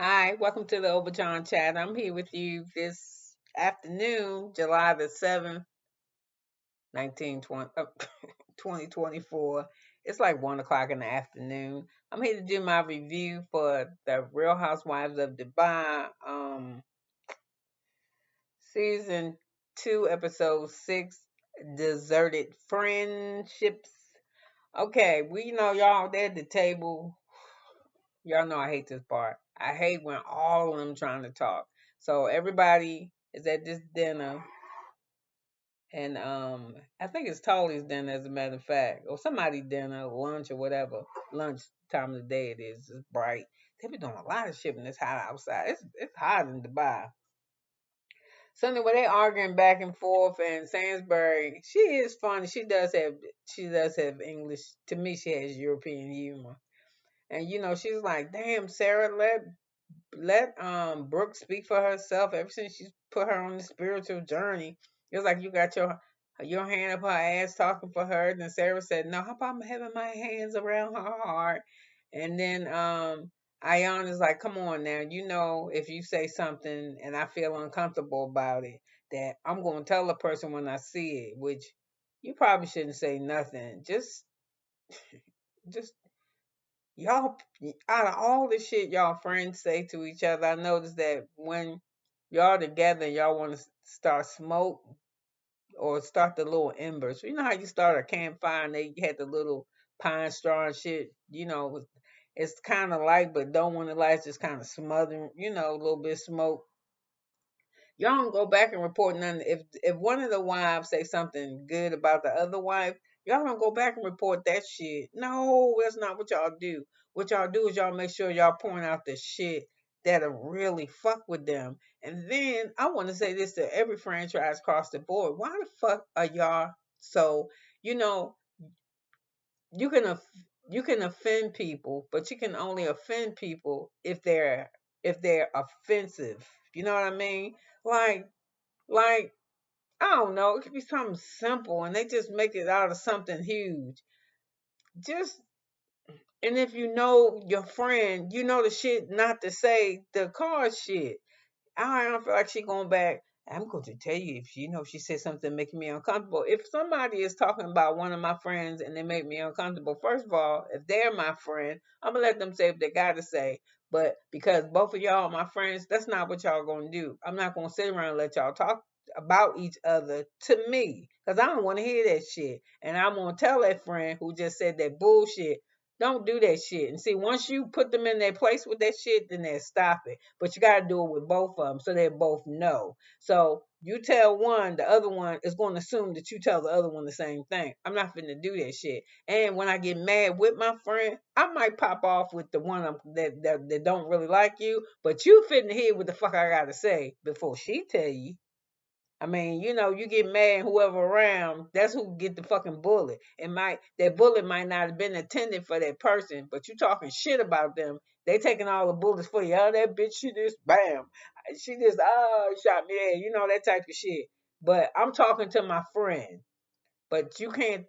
Hi, welcome to the Obachanchatter. I'm here with you this afternoon, July the 7th, 1920, 2024. It's like 1 o'clock in the afternoon. I'm here to do my review for the Real Housewives of Dubai, season 2, episode 6, Deserted Friendships. Okay, we know y'all, they're at the table. Y'all know I hate this part. I hate when all of them trying to talk. So everybody is at this dinner, and I think it's Tully's dinner, as a matter of fact, or somebody dinner, lunch or whatever. Lunch time of the day it is. It's bright. They be doing a lot of shit when it's hot outside. It's hot in Dubai. Something where they arguing back and forth, and Sainsbury, she is funny. She does have English. To me, she has European humor. And she's like, "Damn, Sarah, let Brooke speak for herself. Ever since she's put her on the spiritual journey, it's like you got your hand up her ass talking for her." Then Sarah said, "No, how about having my hands around her heart?" And then Ayan is like, "Come on now, if you say something and I feel uncomfortable about it, that I'm gonna tell the person when I see it, which you probably shouldn't say nothing. Just y'all, out of all the shit y'all friends say to each other, I noticed that when y'all together, y'all want to start smoke or start the little embers. You know how you start a campfire and they had the little pine straw and shit. It's kind of light, but don't want to light. It's just kind of smothering. A little bit of smoke. Y'all don't go back and report nothing. If one of the wives say something good about the other wife, y'all don't go back and report that shit. No, that's not what y'all do. What y'all do is y'all make sure y'all point out the shit that'll really fuck with them. And then I want to say this to every franchise across the board. Why the fuck are y'all so you know you can you can offend people, but you can only offend people if they're offensive. You know what I mean? Like like, I don't know, it could be something simple and they just make it out of something huge. Just and if you know your friend, you know the shit not to say, the car shit. I don't feel like she going back. I'm going to tell you, if she said something making me uncomfortable. If somebody is talking about one of my friends and they make me uncomfortable, first of all, if they're my friend, I'm gonna let them say what they gotta say. But because both of y'all are my friends, that's not what y'all gonna do. I'm not gonna sit around and let y'all talk about each other to me, because I don't want to hear that shit. And I'm gonna tell that friend who just said that bullshit, don't do that shit. And see, once you put them in their place with that shit, then they stop it. But you got to do it with both of them so they both know. So you tell one, the other one is going to assume that you tell the other one the same thing. I'm not finna do that shit. And when I get mad with my friend, I might pop off with the one that don't really like you. But you finna hear what the fuck I got to say before she tell you. I mean, you get mad, whoever around, that's who get the fucking bullet. And that bullet might not have been intended for that person, but you talking shit about them. They taking all the bullets for you. Oh, that bitch, she just bam. She just shot me there, that type of shit. But I'm talking to my friend. But you can't,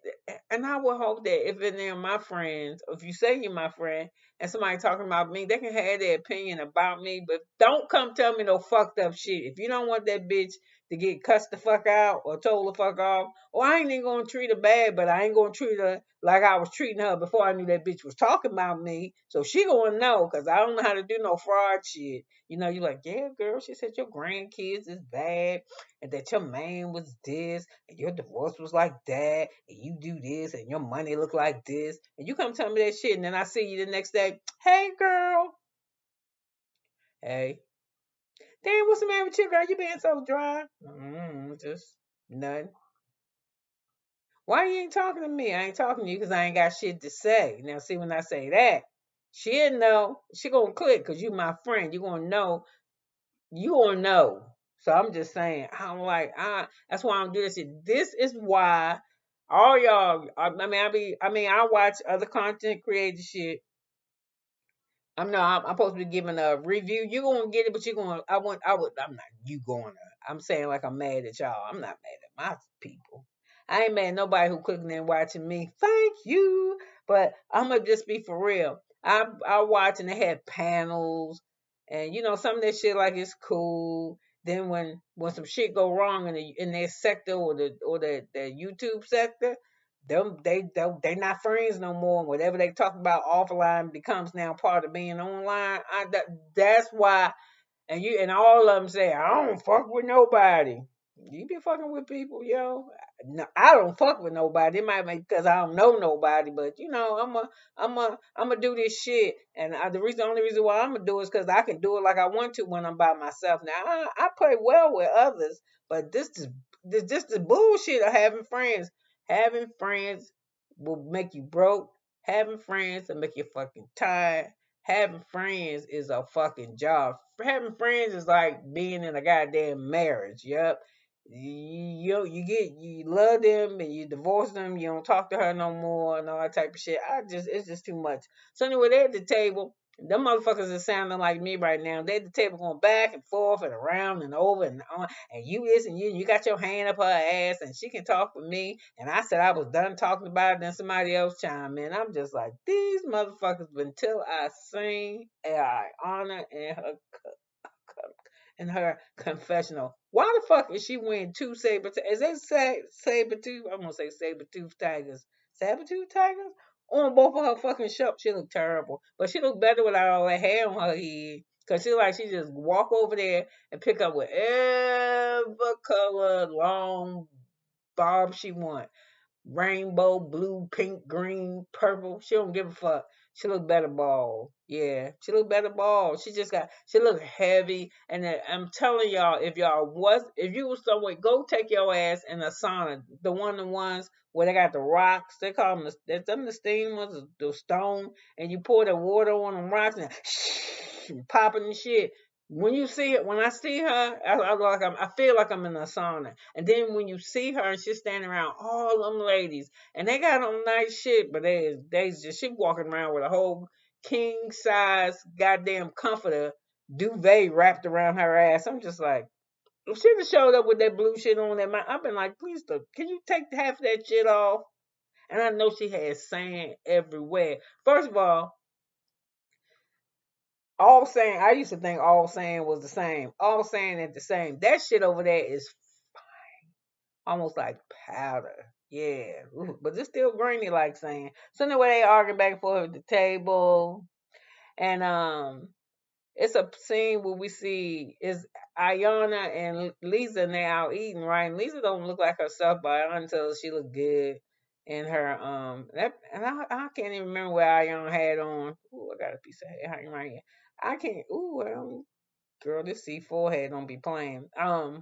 and I would hope that if they're my friends, or if you say you're my friend, and somebody talking about me, they can have their opinion about me, but don't come tell me no fucked up shit. If you don't want that bitch to get cussed the fuck out or told the fuck off, or I ain't even gonna treat her bad, but I ain't gonna treat her like I was treating her before I knew that bitch was talking about me. So she gonna know, cause I don't know how to do no fraud shit. You're like, yeah, girl, she said your grandkids is bad, and that your man was this, and your divorce was like that, and you do this, and your money look like this, and you come tell me that shit, and then I see you the next day, hey girl, hey, damn, what's the matter with you, girl? You being so dry? Just nothing. Why you ain't talking to me? I ain't talking to you because I ain't got shit to say. Now, see, when I say that, she'll know. She gonna click because you my friend. You gonna know. You gonna know. So I'm just saying, I'm like, that's why I don't do this shit. This is why all y'all. I watch other content creator shit. I'm supposed to be giving a review. You gonna get it, but you gonna. I'm not. You gonna. I'm saying like I'm mad at y'all. I'm not mad at my people. I ain't mad at nobody who clicking and watching me. Thank you, but I'm gonna just be for real. I watch and they had panels And some of that shit like it's cool. Then when some shit go wrong in their sector or the YouTube sector, they not friends no more. Whatever they talk about offline becomes now part of being online. That's why. And all of them say, I don't fuck with nobody. You be fucking with people, yo. No, I don't fuck with nobody. It might be because I don't know nobody, but I'm a do this shit. And the only reason why I'm gonna do it is because I can do it like I want to when I'm by myself. Now I play well with others, but this the bullshit of having friends. Having friends will make you broke. Having friends will make you fucking tired. Having friends is a fucking job. Having friends is like being in a goddamn marriage. Yep. You love them and you divorce them. You don't talk to her no more and all that type of shit. It's just too much. So anyway, they're at the table. Them motherfuckers are sounding like me right now. They at the table going back and forth and around and over and on. And you this and you got your hand up her ass and she can talk with me. And I said I was done talking about it. Then somebody else chime in. I'm just like, these motherfuckers until I sing I honor in her confessional. Why the fuck is she wearing two saber? Is they saber tooth? I'm gonna say saber tooth tigers. Saber tooth tigers on both of her fucking shorts. She look terrible, but she look better without all that hair on her head. Cause she just walk over there and pick up whatever color long bob she want, rainbow, blue, pink, green, purple. She don't give a fuck. She look better bald. Yeah, she look better bald. She look heavy. And I'm telling y'all, if you was somewhere, go take your ass in a sauna. The ones where they got the rocks. They call them the steam ones, the stone, and you pour the water on them rocks and popping and shit. When I see her, I feel like I'm in a sauna. And then when you see her, and she's standing around all them ladies, and they got on nice shit, but she walking around with a whole king size goddamn comforter duvet wrapped around her ass. I'm just like, if she'd have showed up with that blue shit on that, I've been like, please, can you take half of that shit off? And I know she had sand everywhere. First of all sand, I used to think all sand was the same. All sand is the same. That shit over there is almost like powder. Yeah. Ooh, but it's still grainy like sand. So anyway, they arguing back and forth at the table. And it's a scene where we see is Ayana and Lisa now eating, right? And Lisa don't look like herself by until she look good in her I can't even remember what Ayana had on. Ooh, I got a piece of hair hanging right here. I can't. Girl, this C4 head don't be playing. I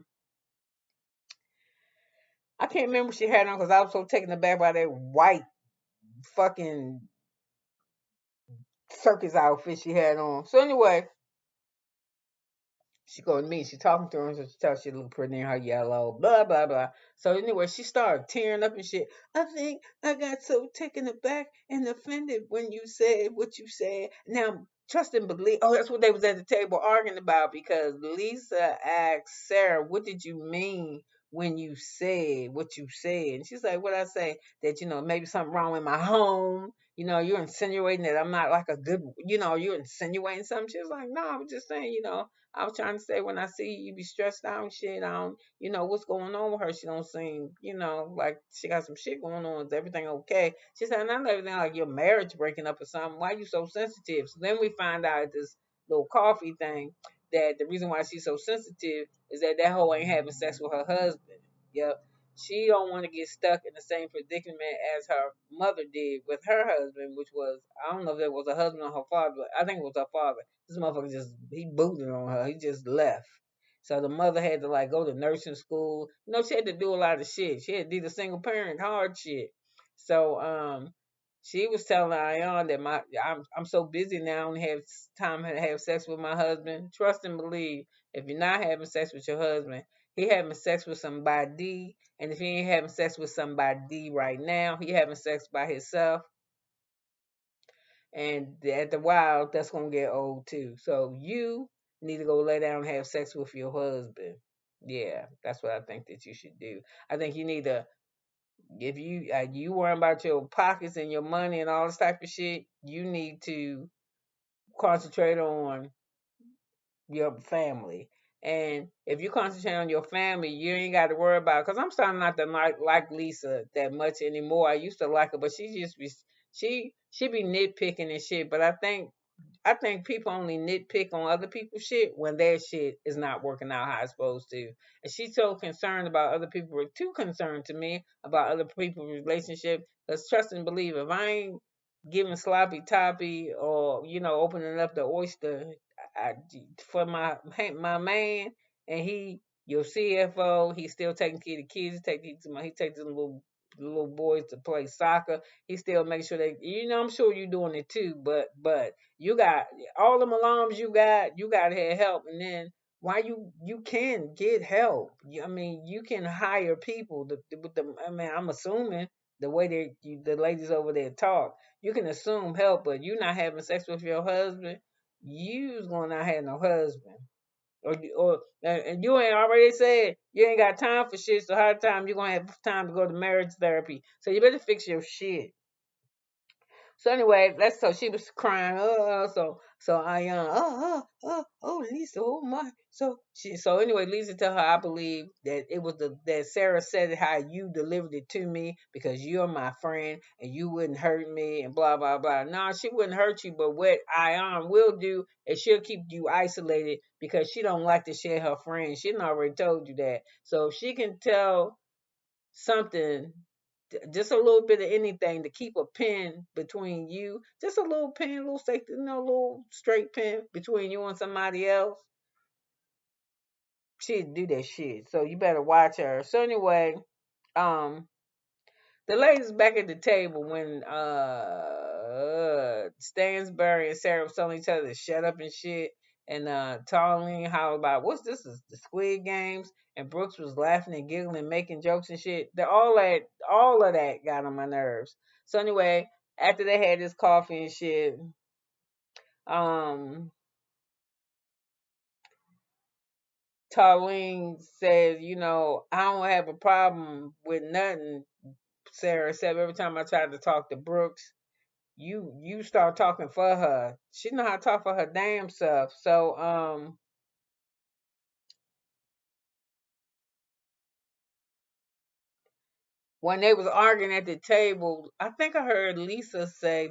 can't remember what she had on because I was so taken aback by that white fucking circus outfit she had on. So anyway, she go to me. She talking to her, so she tells she look pretty in her yellow. Blah blah blah. So anyway, she started tearing up and shit. I think I got so taken aback and offended when you said what you said. Now trust and believe. Oh, that's what they was at the table arguing about because Lisa asked Sarah, "What did you mean when you said what you said?" And she's like, "What I say? That maybe something wrong with my home." You're insinuating that I'm not like a good, you're insinuating something. She was like, no, I was just saying, I was trying to say when I see you be stressed out and shit, I don't, what's going on with her. She don't seem, like she got some shit going on. Is everything okay? She said, not everything like your marriage breaking up or something. Why you so sensitive? So then we find out this little coffee thing that the reason why she's so sensitive is that hoe ain't having sex with her husband. Yep. She don't want to get stuck in the same predicament as her mother did with her husband, which was I don't know if it was her husband or her father, but I think it was her father. This motherfucker he booted on her. He just left. So the mother had to like go to nursing school. She had to do a lot of shit. She had to do the single parent hard shit. So she was telling Ayan that I'm so busy now, I don't have time to have sex with my husband. Trust and believe. If you're not having sex with your husband, he having sex with somebody, and if he ain't having sex with somebody right now, he having sex by himself. And at the while, that's gonna get old too. So you need to go lay down and have sex with your husband. Yeah, that's what I think that you should do. I think you need to, if you worry about your pockets and your money and all this type of shit, you need to concentrate on your family. And if you concentrate on your family, you ain't got to worry about. Cause I'm starting not to like Lesa that much anymore. I used to like her, but she just be she be nitpicking and shit. But I think people only nitpick on other people's shit when their shit is not working out how it's supposed to. And she's so concerned about other people, too concerned to me about other people's relationship. Because trust and believe, if I ain't giving sloppy toppy or opening up the oyster I, for my man, and your CFO, he's still taking care of the kids. He takes the little boys to play soccer. He still makes sure they, I'm sure you're doing it too, but you got all them alarms you got to have help. And then why you can get help. I mean, you can hire people. I mean, I'm assuming the way the ladies over there talk, you can assume help, but you not having sex with your husband, you's gonna not have no husband. And you ain't already said you ain't got time for shit, so how time you gonna have time to go to marriage therapy? So you better fix your shit. So anyway, that's so she was crying. So Ayan, Lesa, oh my. So anyway, Lesa tell her, I believe that it was that Sarah said it how you delivered it to me because you're my friend and you wouldn't hurt me and blah blah blah. No, she wouldn't hurt you, but what Ayan will do is she'll keep you isolated because she don't like to share her friends. She done already told you that. So if she can tell something, just a little bit of anything to keep a pin between you, just a little pin, a little safety, little straight pin between you and somebody else, she'd do that shit. So you better watch her. So anyway, um, the ladies back at the table when Stansbury and Sarah was telling each other to shut up and shit, and telling how about what's this is the Squid Games, and Brooks was laughing and giggling and making jokes and shit. All of that got on my nerves. So anyway, after they had this coffee and shit, um Tarlene says, I don't have a problem with nothing, Sarah said. Every time I tried to talk to Brooks, you start talking for her. She know how to talk for her damn self. So when they was arguing at the table, I think I heard Lisa say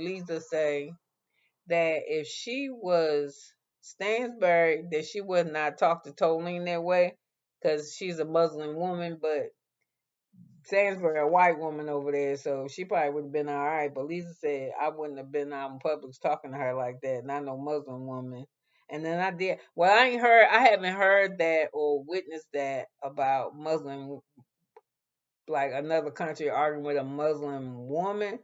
that if she was Stansbury, that she would not talk to Tolene that way because she's a Muslim woman, but Sainsbury, a white woman over there, so she probably would have been all right. But Lisa said I wouldn't have been out in public talking to her like that, not no Muslim woman. And then I did. Well, I haven't heard that or witnessed that about Muslim, like another country arguing with a Muslim woman.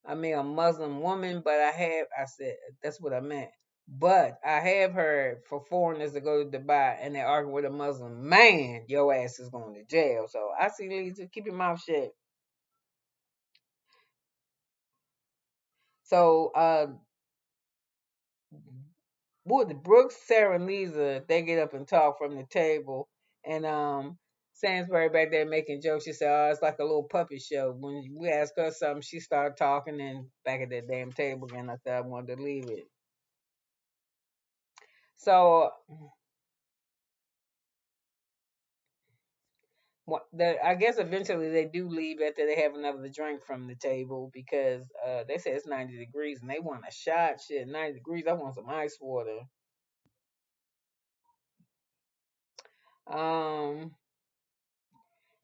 I mean, a Muslim woman, but I said, that's what I meant. But I have heard for foreigners to go to Dubai and they argue with a Muslim man, your ass is going to jail. So I see Lisa, keep your mouth shut. So, the Brooks, Sarah, and Lisa, they get up and talk from the table, and Sainsbury back there making jokes. She said, "Oh, it's like a little puppet show." When we asked her something, she started talking, and back at that damn table again. I said I wanted to leave it. So, I guess eventually they do leave after they have another drink from the table because they said it's 90 degrees and they want a shot. Shit, 90 degrees. I want some ice water. Um,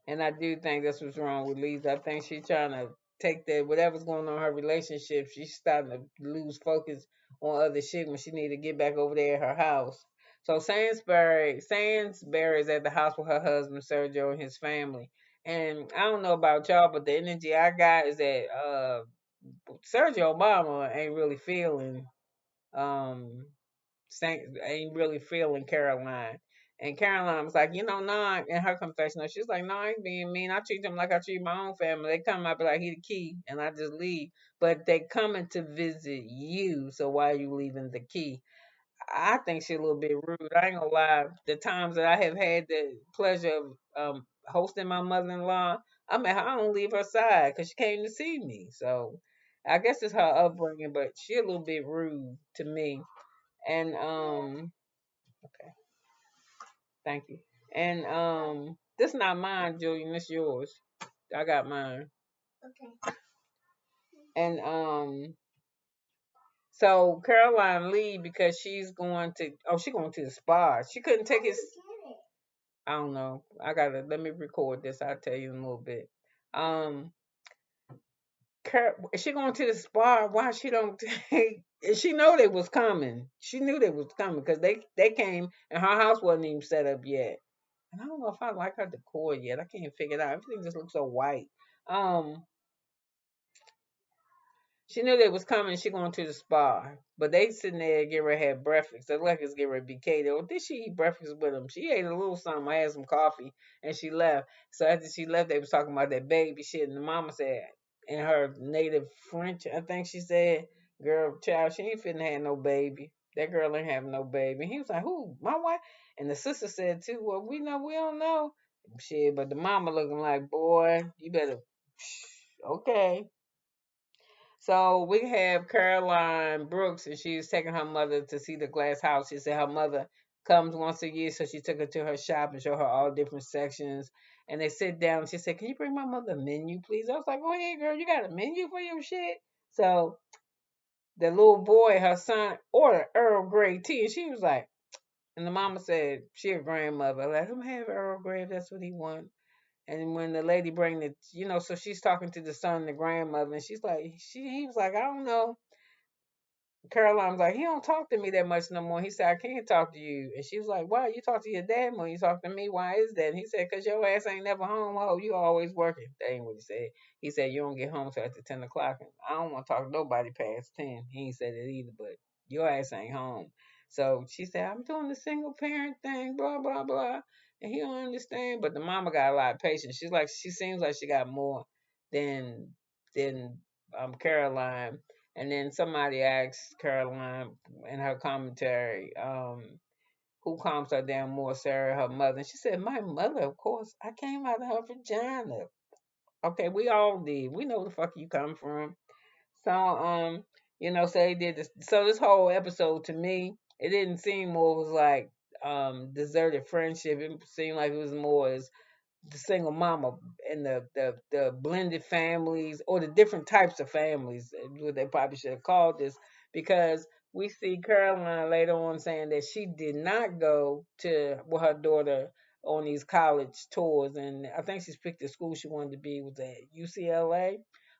And I do think that's what's wrong with Lisa. I think she's trying to take that whatever's going on in her relationship. She's starting to lose focus on other shit when she need to get back over there at her house. So Sainsbury is at the house with her husband Sergio and his family. And I don't know about y'all, but the energy I got is that Sergio Obama ain't really feeling um ain't really feeling Caroline. And Caroline was like, nah, in her confessional, she's like, no, I ain't being mean. I treat them like I treat my own family. They come, I be like, he the key, and I just leave. But they coming to visit you, so why are you leaving the key? I think she's a little bit rude. I ain't gonna lie. The times that I have had the pleasure of hosting my mother-in-law, I don't leave her side because she came to see me. So I guess it's her upbringing, but she a little bit rude to me. And Okay, thank you. And this not mine, Julian. This yours. I got mine. Okay. And so Caroline leave because she's going to. Oh, she's going to the spa. She couldn't take his. I don't know. I gotta let me record this. I'll tell you in a little bit. Um, she going to the spa. Why she don't take? She know they was coming. She knew they was coming because they came and her house wasn't even set up yet. And I don't know if I like her decor yet. I can't figure it out. Everything just looks so white. Um, She knew they was coming. She going to the spa, but they sitting there getting ready to have breakfast. The Lakers get ready to be catered. Or did she eat breakfast with them? She ate a little something. I had some coffee, and she left. So after she left, they was talking about that baby shit, and the mama said in her native French, I think she said, "Girl, child, she ain't finna have no baby. That girl ain't having no baby." And he was like, "Who? My wife?" And the sister said too, "Well, we don't know." Shit, but the mama looking like, "Boy, you better." Okay. So we have Caroline Brooks, and she's taking her mother to see the glass house. She said her mother comes once a year, so she took her to her shop and showed her all different sections. And they sit down. She said, "Can you bring my mother a menu, please?" I was like, "Go ahead, girl. You got a menu for your shit." So the little boy, her son, ordered Earl Grey tea, and she was like, and the mama said she a grandmother, let him have Earl Grey if that's what he wants. And when the lady bring the, so she's talking to the son, the grandmother, and she's like, he was like, "I don't know." Caroline was like, "He don't talk to me that much no more." He said, "I can't talk to you." And she was like, "Why? You talk to your dad more. You talk to me. Why is that?" And he said, "Cause your ass ain't never home. Oh, you always working." That ain't what he said. He said, "You don't get home till after 10 o'clock. And I don't want to talk to nobody past 10. He ain't said it either, but your ass ain't home." So she said, "I'm doing the single parent thing, blah, blah, blah." And he don't understand. But the mama got a lot of patience. She seems like she got more than, Caroline. And then somebody asked Caroline in her commentary, who calms her down more, Sarah or her mother? And she said, "My mother, of course. I came out of her vagina." Okay, we all did. We know the fuck you come from. So, so they did this. So this whole episode to me, it didn't seem more, it was like deserted friendship. It seemed like it was more as the single mama and the blended families or the different types of families, what they probably should have called this, because we see Caroline later on saying that she did not go to with her daughter on these college tours, and I think she's picked the school she wanted to be was at UCLA.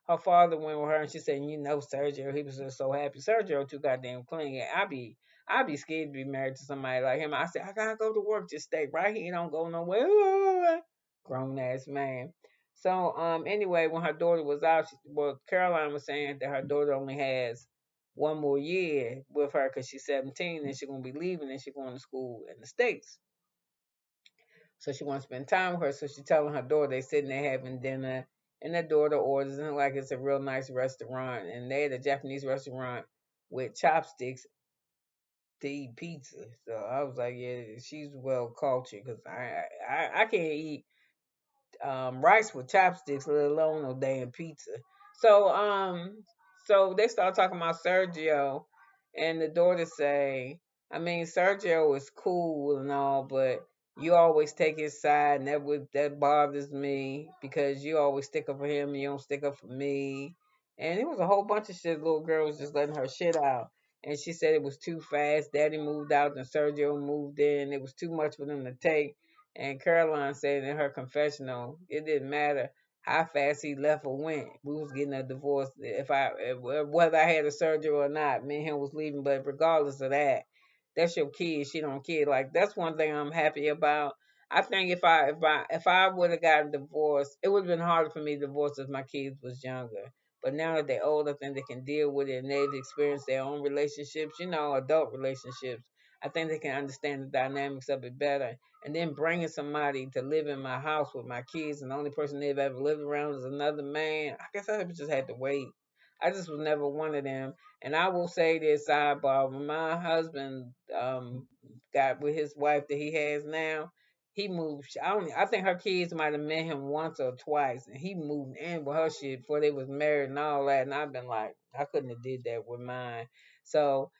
Her father went with her, and she said, Sergio, he was just so happy. Sergio too goddamn clingy. I'd be scared to be married to somebody like him. I said, "I gotta go to work. Just stay right here. Don't go nowhere." Grown ass man. So anyway, when her daughter was out, Caroline was saying that her daughter only has one more year with her because she's 17 and she's gonna be leaving and she's going to school in the States. So she wants to spend time with her. So she's telling her daughter they sitting there having dinner, and their daughter orders it like it's a real nice restaurant, and they at a Japanese restaurant with chopsticks to eat pizza. So I was like, yeah, she's well cultured because I can't eat rice with chopsticks, let alone no damn pizza. So so they start talking about Sergio, and the daughter say, I mean, Sergio is cool and all, but you always take his side, and that bothers me because you always stick up for him and you don't stick up for me. And it was a whole bunch of shit. Little girl was just letting her shit out. And she said it was too fast. Daddy moved out and Sergio moved in. It was too much for them to take. And Caroline said in her confessional, it didn't matter how fast he left or went. We was getting a divorce whether I had a surgery or not. Me and him was leaving, but regardless of that, that's your kid. She don't care. Like that's one thing I'm happy about. I think if I would have gotten divorced, it would have been harder for me to divorce if my kids was younger. But now that they're older, I think they can deal with it and they've experienced their own relationships, adult relationships. I think they can understand the dynamics of it better. And then bringing somebody to live in my house with my kids, and the only person they've ever lived around is another man. I guess I just had to wait. I just was never one of them. And I will say this sidebar: when my husband got with his wife that he has now, he moved. I think her kids might have met him once or twice, and he moved in with her shit before they was married and all that. And I've been like, I couldn't have did that with mine. So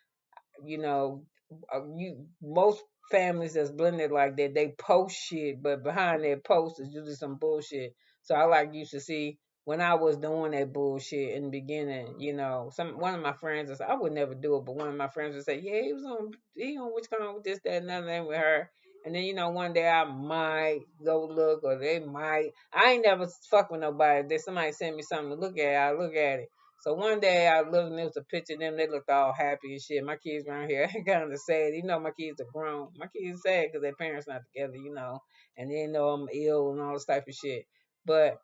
you most families that's blended like that, they post shit, but behind that post is usually some bullshit. So I like used to see when I was doing that bullshit in the beginning, some one of my friends was, I would never do it, but one of my friends would say, yeah, he on which kind with this, that, and another thing with her. And then one day I might go look, or they might. I ain't never fuck with nobody. If somebody send me something to look at, I look at it. So one day I looked and there was a picture of them. They looked all happy and shit. My kids around here kind of sad. My kids are grown. My kids sad because their parents not together, and they know I'm ill and all this type of shit. But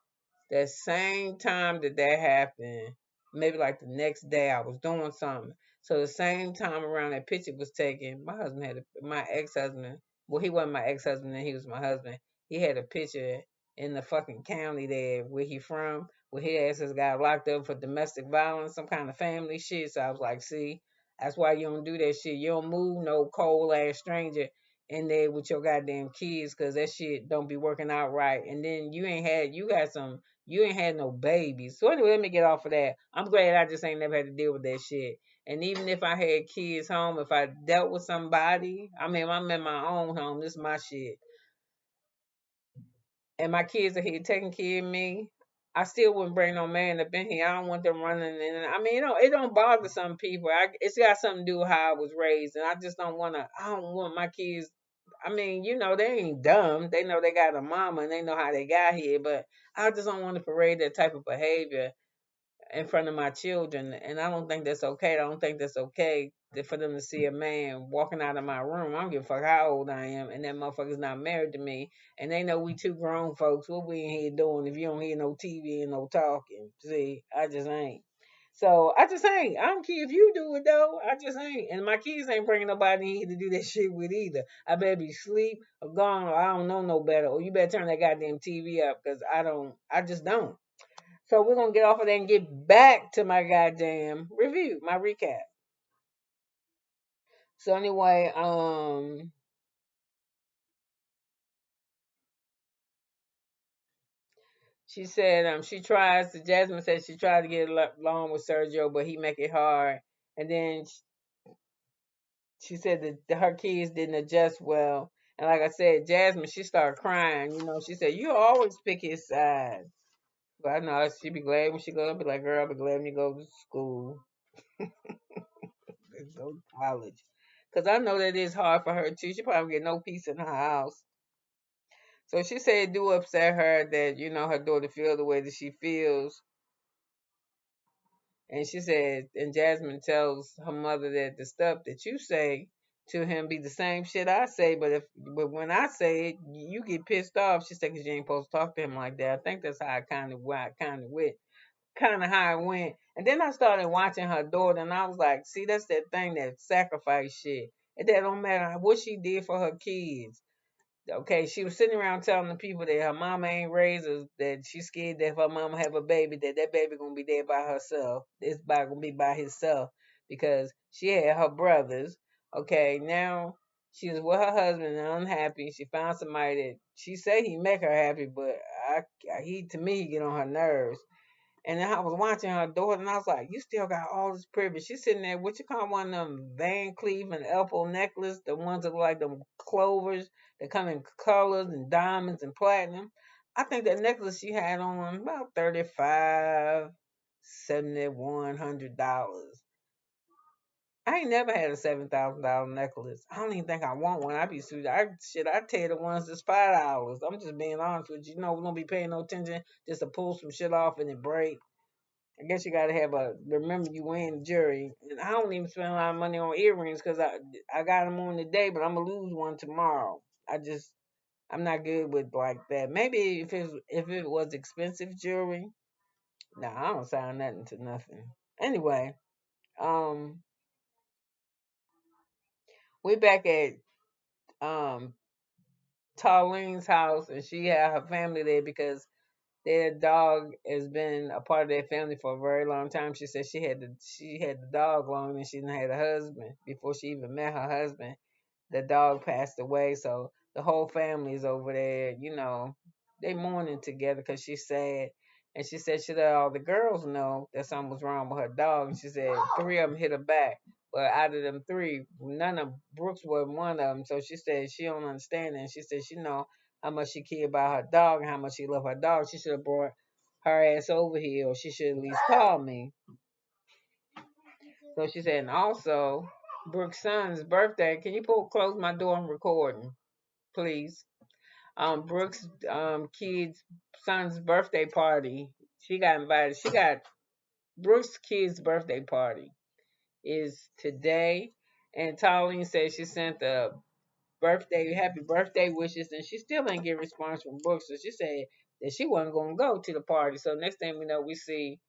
that same time that happened, maybe like the next day, I was doing something. So the same time around that picture was taken, my husband my ex-husband. Well, he wasn't my ex-husband, and he was my husband. He had a picture in the fucking county there where he from, where his ass has got locked up for domestic violence, some kind of family shit. So I was like, see, that's why you don't do that shit. You don't move no cold ass stranger in there with your goddamn kids, because that shit don't be working out right. And then you ain't had no babies. So anyway, let me get off of that. I'm glad I just ain't never had to deal with that shit. And even if I had kids home, if I dealt with somebody, I mean, I'm in my own home. This is my shit. And my kids are here taking care of me. I still wouldn't bring no man up in here. I don't want them running in. I mean, it don't bother some people. It's got something to do with how I was raised, and I just don't want to. I don't want my kids. I mean, they ain't dumb. They know they got a mama and they know how they got here, but I just don't want to parade that type of behavior in front of my children, and I don't think that's okay. I don't think that's okay for them to see a man walking out of my room. I don't give a fuck how old I am, and that motherfucker's not married to me, and they know we two grown folks. What we in here doing if you don't hear no TV and no talking? See, I just ain't. So I just ain't. I don't care if you do it though. I just ain't. And my kids ain't bringing nobody in here to do that shit with either. I better be asleep or gone, or I don't know no better. Or you better turn that goddamn TV up, because I don't. I just don't. So we're gonna get off of that and get back to my goddamn review, my recap. So anyway, she said Jasmine said she tried to get along with Sergio, but he make it hard. And then she said that her kids didn't adjust well. And like I said, Jasmine, she started crying. She said, you always pick his side. But I know she be glad when she go. Be like, girl, I be glad when you go to school, go to college. Because I know that it's hard for her too. She probably get no peace in her house. So she said it do upset her that, her daughter feel the way that she feels. And she said, and Jasmine tells her mother that the stuff that you say to him be the same shit I say, but when I say it, you get pissed off. She said, because you ain't supposed to talk to him like that. I think that's how I kind of how it went. And then I started watching her daughter, and I was like, see, that's that thing, that sacrifice shit. And that don't matter what she did for her kids. Okay, she was sitting around telling the people that her mama ain't raised her, that she's scared that if her mama have a baby, that baby gonna be there by herself. Gonna be by himself, because she had her brothers. Okay, now she was with her husband and unhappy. She found somebody that she said he make her happy, but he to me he get on her nerves. And then I was watching her daughter, and I was like, "You still got all this privilege." She's sitting there, what you call one of them Van Cleef and Elpo necklace, the ones that look like them clovers that come in colors and diamonds and platinum. I think that necklace she had on about 35, 71 $100. I ain't never had a $7,000 necklace. I don't even think I want one. I tell you the ones that's $5. I'm just being honest with you. We don't be paying no attention just to pull some shit off and it break. I guess you gotta have remember you wearing the jury. And I don't even spend a lot of money on earrings because I got them on today, but I'm gonna lose one tomorrow. I'm not good with like that. Maybe if it was expensive jewelry, nah, I don't sign nothing to nothing. Anyway, um, we back at um Tarlene's house, and she had her family there because their dog has been a part of their family for a very long time. She said she had the dog long and she didn't have a husband before she even met her husband. The dog passed away, so the whole family is over there. They mourning together because she's sad. And she said she let all the girls know that something was wrong with her dog. And she said three of them hit her back. But out of them three, none of Brooks was one of them. So she said she don't understand it. And she said she know how much she care about her dog and how much she love her dog. She should have brought her ass over here, or she should at least call me. So she said, and also Brooks' son's birthday. Can you close my door? I'm recording, please. Brooks' kid's son's birthday party. She got invited. She got Brooks' kid's birthday party is today, and Tallene said she sent the happy birthday wishes, and she still ain't get a response from Brooks. So she said that she wasn't gonna go to the party. So next thing we know, we see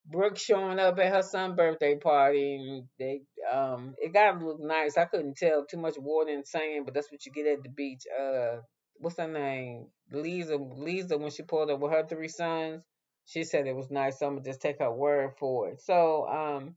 Brooke showing up at her son's birthday party, and they it gotta look nice. I couldn't tell too much water and sand, but that's what you get at the beach. What's her name? Lisa, when she pulled up with her three sons, she said it was nice. So I'm gonna just take her word for it. So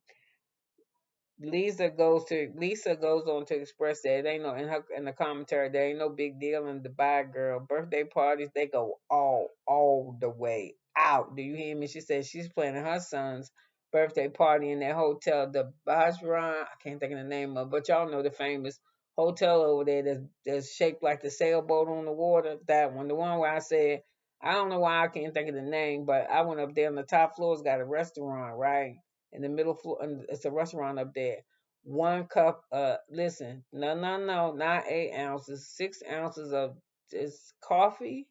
Lisa goes on to express that it ain't no in the commentary there ain't no big deal in Dubai, girl. Birthday parties, they go all the way out. Do you hear me? She said she's planning her son's birthday party in that hotel, the Bajran. I can't think of the name of, but y'all know the famous hotel over there that's shaped like the sailboat on the water. That one, the one where I said I don't know why I can't think of the name, but I went up there on the top floor. It's got a restaurant, right? In the middle floor, and it's a restaurant up there. One cup, listen, no, not 8 ounces, 6 ounces of this coffee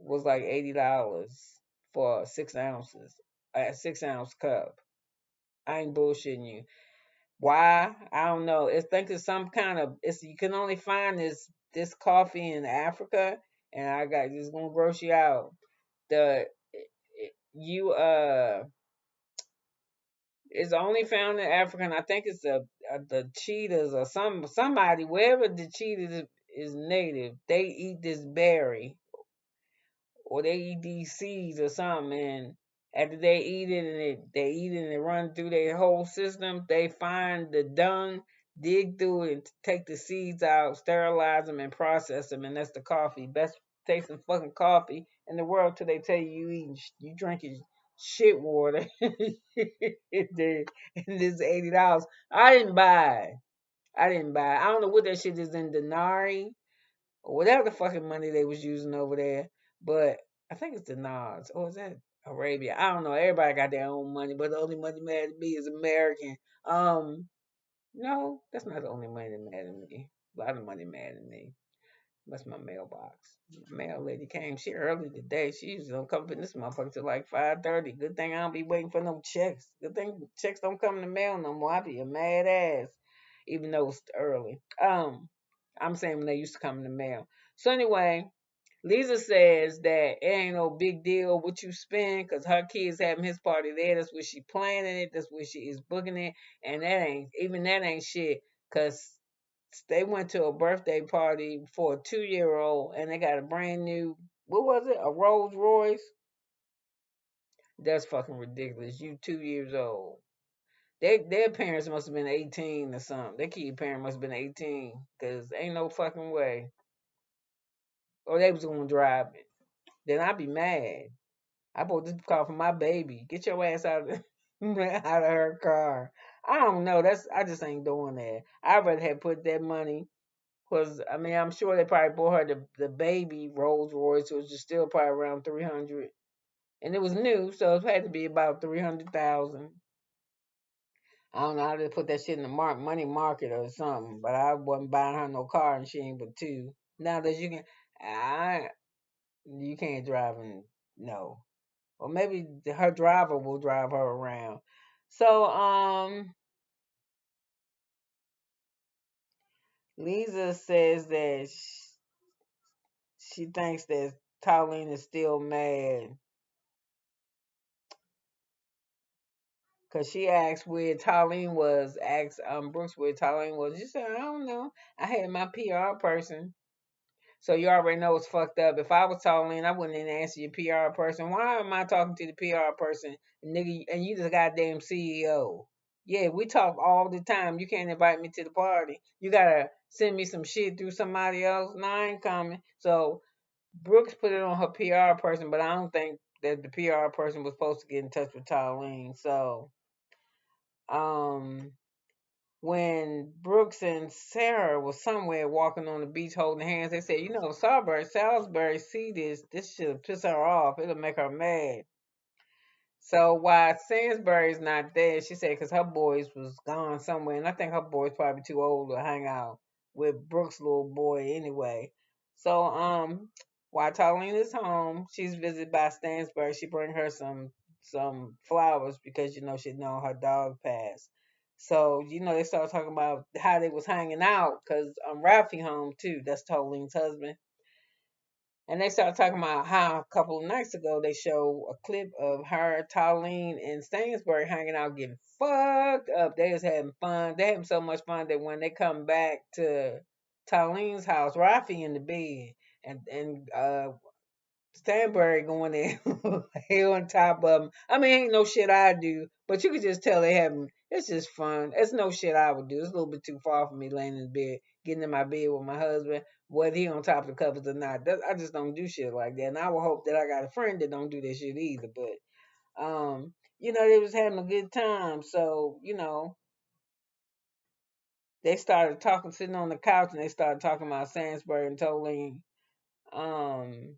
was like $80 for 6 ounces, a 6 ounce cup. I ain't bullshitting you. Why? I don't know. It's think it's some kind of it's you can only find this coffee in Africa, and I got just gonna gross you out. The you It's only found in Africa, and I think it's the cheetahs or somebody wherever the cheetah is native. They eat this berry or they eat these seeds or something, and after they eat it and they eat it and it run through their whole system, they find the dung, dig through it, and take the seeds out, sterilize them, and process them, and that's the coffee. Best tasting fucking coffee in the world till they tell you drinking shit water. And this $80. I didn't buy. I didn't buy. I don't know what that shit is in Denari or whatever the fucking money they was using over there. But I think it's the Nas. Or is that Arabia? I don't know. Everybody got their own money, but the only money mad at me is American. No, that's not the only money mad at me. A lot of money mad at me. That's my mailbox. Mail lady came. She early today. She usually don't come in this motherfucker till like 5:30. Good thing I don't be waiting for no checks. Good thing checks don't come in the mail no more. I be a mad ass, even though it's early. I'm saying when they used to come in the mail. So anyway, Lisa says that it ain't no big deal what you spend because her kids having his party there. That's where she planning it. That's where she is booking it, and that ain't shit because they went to a birthday party for a 2 year old and they got a brand new what was it? A Rolls Royce? That's fucking ridiculous. You 2 years old. Their parents must have been 18 or something. Their kid parent must have been 18. Cause ain't no fucking way. Or they was gonna drive it. Then I'd be mad. I bought this car for my baby. Get your ass out of out of her car. I don't know. I just ain't doing that. I'd rather have put that money. Cause I mean, I'm sure they probably bought her the baby Rolls Royce, which is still probably around 300, and it was new, so it had to be about 300,000. I don't know how to put that shit in the money market or something, but I wasn't buying her no car, and she ain't but two. Now that I you can't drive and no, or maybe her driver will drive her around. So Lisa says that she thinks that Colleen is still mad because she asked where Talene was, asked Brooks where Talene was. She said, I don't know. I had my PR person. So you already know it's fucked up. If I was Talene, I wouldn't even answer your PR person. Why am I talking to the PR person, nigga, and you the goddamn CEO? Yeah, we talk all the time. You can't invite me to the party. You gotta send me some shit through somebody else. No, I ain't coming. So Brooks put it on her PR person, but I don't think that the PR person was supposed to get in touch with Talene. So um when Brooks and Sarah was somewhere walking on the beach holding hands, they said, Salisbury see this should piss her off. It'll make her mad. So while Sainsbury's not there, she said because her boys was gone somewhere, and I think her boys probably too old to hang out with Brooks' little boy anyway. So while Tarlene is home, she's visited by Stansbury. She bring her some flowers because she know her dog passed. So they started talking about how they was hanging out because Ralphie home too. That's Tarlene's husband. And they started talking about how a couple of nights ago they showed a clip of her, Tarlene, and Stansbury hanging out getting fucked up. They was having fun. They having so much fun that when they come back to Tarlene's house, Rafi in the bed and Stanbury going there, he on top of him. I mean, ain't no shit I do, but you could just tell they having. It's just fun. It's no shit I would do. It's a little bit too far for me laying in bed, getting in my bed with my husband, whether he on top of the covers or not. I just don't do shit like that. And I would hope that I got a friend that don't do that shit either. But they was having a good time. So they started talking, sitting on the couch, and they started talking about Sainsbury and Toline. Um,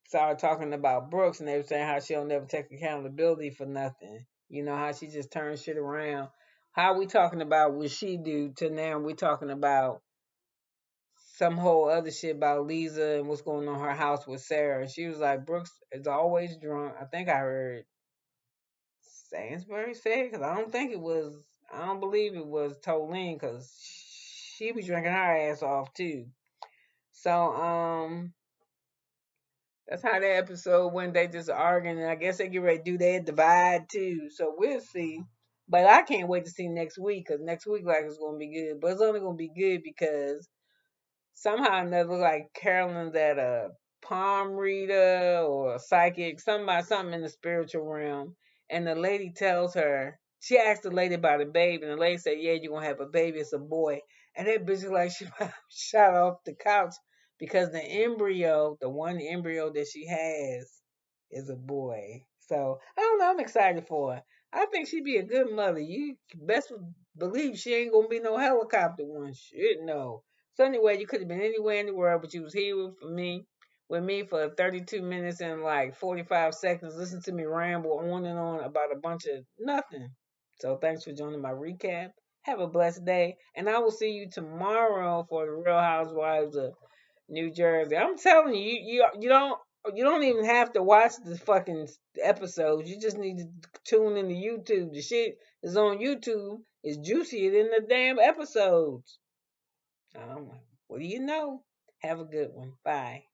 Started talking about Brooks, and they were saying how she'll never take accountability for nothing. How she just turns shit around. How we talking about what she do to now we talking about some whole other shit about Lisa and what's going on in her house with Sarah. And she was like, Brooks is always drunk. I think I heard Sainsbury say it because I don't believe it was Toline because she be drinking her ass off too. So, that's how that episode went. They just arguing, and I guess they get ready to do their divide too. So we'll see. But I can't wait to see next week because next week like it's gonna be good. But it's only gonna be good because somehow or another, like Carolyn's at a palm reader or a psychic, something in the spiritual realm, and the lady tells her. She asked the lady about a baby, and the lady said, "Yeah, you're gonna have a baby. It's a boy." And that bitch is like she shot off the couch because the one embryo that she has, is a boy. So I don't know. I'm excited for her. I think she'd be a good mother. You best believe she ain't gonna be no helicopter one. Shit, no. So anyway, you could have been anywhere in the world, but you was here with me for 32 minutes and like 45 seconds. Listen to me ramble on and on about a bunch of nothing. So thanks for joining my recap. Have a blessed day, and I will see you tomorrow for the Real Housewives of New Jersey. I'm telling you, you don't even have to watch the fucking episodes. You just need to tune into YouTube. The shit is on YouTube is juicier than the damn episodes. What do you know? Have a good one. Bye.